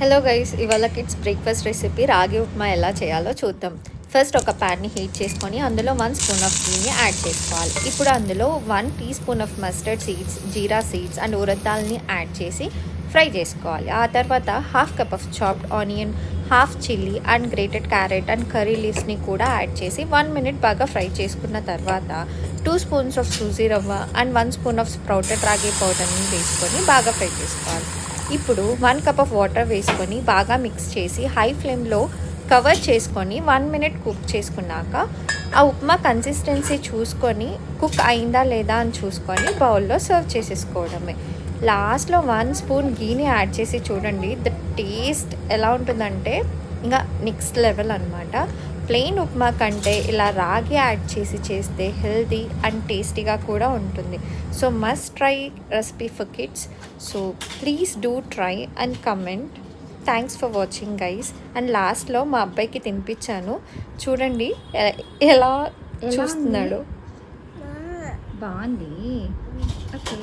Hello guys, ఇవాళ kids breakfast recipe రాగి ఉప్మా ఎలా చేయాలో చూద్దాం. ఫస్ట్ ఒక ప్యాన్ని హీట్ చేసుకొని అందులో 1 స్పూన్ ఆఫ్ గీని యాడ్ చేసుకోవాలి. ఇప్పుడు అందులో 1 teaspoon of mustard seeds, jeera seeds and urad దాల్ని యాడ్ చేసి ఫ్రై చేసుకోవాలి. ఆ తర్వాత half cup of chopped onion, half chilli and grated carrot and curry లీవ్స్ని కూడా యాడ్ చేసి 1 మినిట్ బాగా ఫ్రై చేసుకున్న తర్వాత 2 స్పూన్స్ ఆఫ్ సూజీ రవ్వ అండ్ 1 స్పూన్ ఆఫ్ స్ప్రౌటెడ్ రాగి పౌడర్ని వేసుకొని బాగా ఫ్రై చేసుకోవాలి. ఇప్పుడు 1 కప్ ఆఫ్ వాటర్ వేసుకొని బాగా మిక్స్ చేసి హై ఫ్లేమ్లో కవర్ చేసుకొని 1 మినిట్ కుక్ చేసుకున్నాక ఆ ఉప్మా కన్సిస్టెన్సీ చూసుకొని కుక్ అయిందా లేదా అని చూసుకొని బౌల్లో సర్వ్ చేసేసుకోవడమే. లాస్ట్లో 1 స్పూన్ గీని యాడ్ చేసి చూడండి, ద టేస్ట్ ఎలా ఉంటుందంటే ఇంకా నెక్స్ట్ లెవెల్ అనమాట. ప్లెయిన్ ఉప్మా కంటే ఇలా రాగి యాడ్ చేసి చేస్తే హెల్తీ అండ్ టేస్టీగా కూడా ఉంటుంది. So must try recipe for kids. So please do try and comment. Thanks for watching guys. And లాస్ట్లో మా అబ్బాయికి తినిపించాను, చూడండి ఎలా చూస్తున్నాడు. బాగుంది. ఓకే.